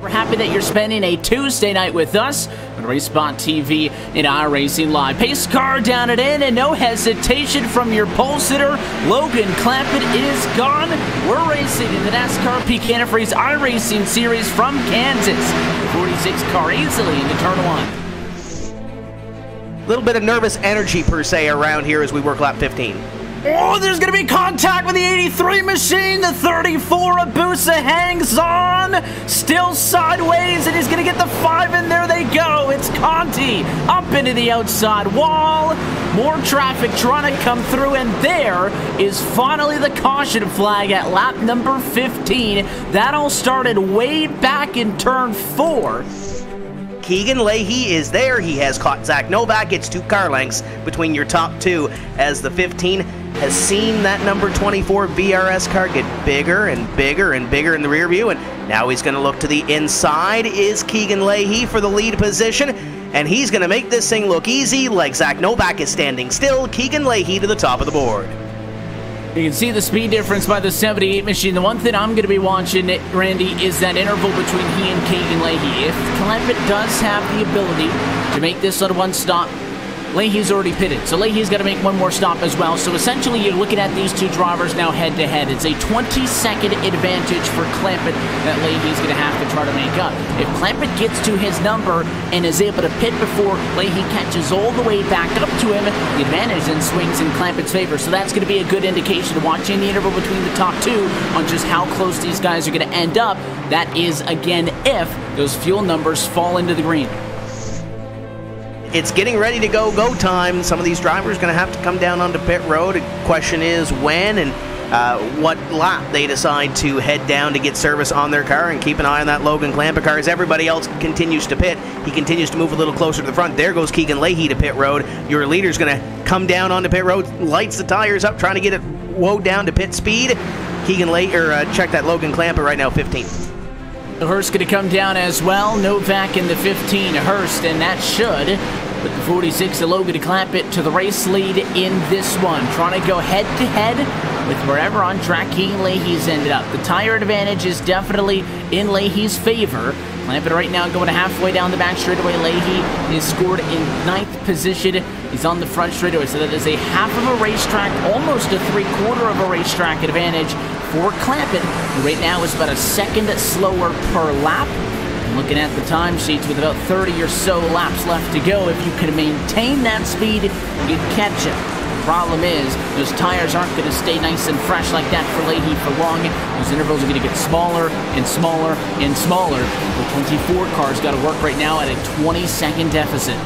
We're happy that you're spending a Tuesday night with us on RaceSpot TV and iRacing Live. Pace car down and in, and no hesitation from your pole sitter. Logan Clampett is gone. We're racing in the NASCAR Antifreeze iRacing series from Kansas. The 46 car easily into turn one. A little bit of nervous energy per se around here as we work lap 15. Oh, there's going to be contact with the 83 machine. The 34 Abusa hangs on. Still sideways, and he's going to get the 5, and there they go. It's Conti up into the outside wall. More traffic trying to come through, and there is finally the caution flag at lap number 15. That all started way back in turn 4. Keegan Leahy is there. He has caught Zach Novak. It's 2 car lengths between your top 2 as the 15 has seen that number 24 VRS car get bigger and bigger and bigger in the rear view, and now he's going to look to the inside. Is Keegan Leahy for the lead position, and he's going to make this thing look easy like Zach Novak is standing still. Keegan Leahy to the top of the board. You can see the speed difference by the 78 machine. The one thing I'm going to be watching, Randy, is that interval between he and Keegan Leahy. If Clampett does have the ability to make this on one stop, Leahy's already pitted, so Leahy's got to make one more stop as well. So essentially, you're looking at these 2 drivers now head-to-head. It's a 20-second advantage for Clampett that Leahy's going to have to try to make up. If Clampett gets to his number and is able to pit before Leahy catches all the way back up to him, the advantage then swings in Clampett's favor. So that's going to be a good indication of watching the interval between the top 2 on just how close these guys are going to end up. That is, again, if those fuel numbers fall into the green. It's getting ready to go time. Some of these drivers are going to have to come down onto pit road. The question is when and what lap they decide to head down to get service on their car, and keep an eye on that Logan Clampett car as everybody else continues to pit. He continues to move a little closer to the front. There goes Keegan Leahy to pit road. Your leader's going to come down onto pit road, lights the tires up, trying to get it woe down to pit speed. Keegan Leahy, check that Logan Clampett right now, 15. Hurst going to come down as well. Novak in the 15, Hurst, and that should put the 46 of Logan Clampett to the race lead in this one. Trying to go head-to-head with wherever on track Keegan Leahy's ended up. The tire advantage is definitely in Leahy's favor. Clampett right now going halfway down the back straightaway. Leahy is scored in 9th position. He's on the front straightaway, so that is a half of a racetrack, almost a 3/4 of a racetrack advantage for Clampett, who right now is about a second slower per lap. Looking at the timesheets, with about 30 or so laps left to go, if you can maintain that speed, you'd catch him. The problem is, those tires aren't going to stay nice and fresh like that for Leahy for long. Those intervals are going to get smaller and smaller and smaller. The 24 car's got to work right now at a 20-second deficit.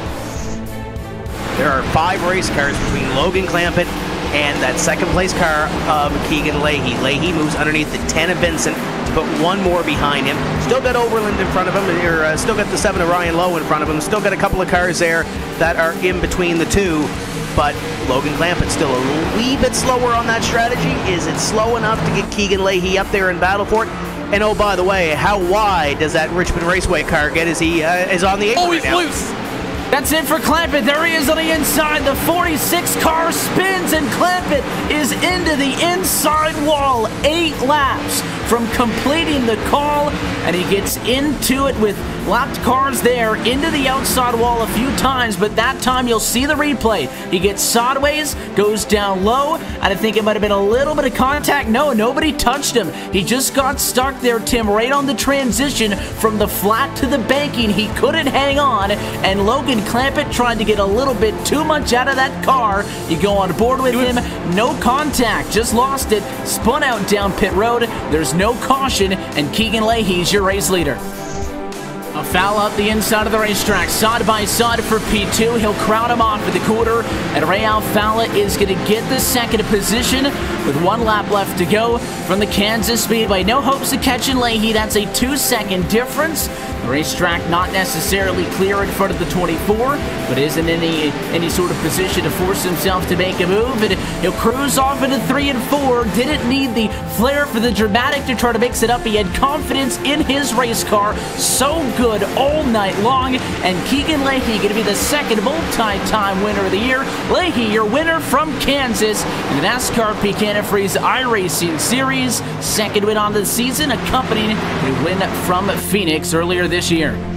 There are 5 race cars between Logan Clampett and that second-place car of Keegan Leahy. Leahy moves underneath the 10 of Vincent to put 1 more behind him. Still got Overland in front of him, or still got the 7 of Ryan Lowe in front of him. Still got a couple of cars there that are in between the 2. But Logan Clampett's still a wee bit slower on that strategy. Is it slow enough to get Keegan Leahy up there in battle for it? And oh, by the way, how wide does that Richmond Raceway car get as he is on the apron right now? Loose! That's it for Clampett. There he is on the inside. The 46 car spins, and Clampett is into the inside wall. 8 laps from completing the call, and he gets into it with lapped cars there, into the outside wall a few times, but that time you'll see the replay. He gets sideways, goes down low, and I think it might have been a little bit of contact. No, nobody touched him. He just got stuck there, Tim, right on the transition from the flat to the banking. He couldn't hang on, and Logan Clampett tried to get a little bit too much out of that car. You go on board with him, no contact, just lost it, spun out down pit road. There's no caution, and Keegan Leahy's your race leader. A foul up the inside of the racetrack, side by side for P2. He'll crowd him off at the quarter, and Ray Alfala is going to get the second position with 1 lap left to go from the Kansas Speedway. No hopes of catching Leahy. That's a 2-second difference. The racetrack not necessarily clear in front of the 24, but isn't in any sort of position to force himself to make a move. And he'll cruise off into 3 and 4. Didn't need the flair for the dramatic to try to mix it up. He had confidence in his race car. So good all night long. And Keegan Leahy going to be the second multi-time winner of the year. Leahy, your winner from Kansas in the NASCAR PK Antifreeze iRacing Series, second win on the season, accompanying a win from Phoenix earlier this year.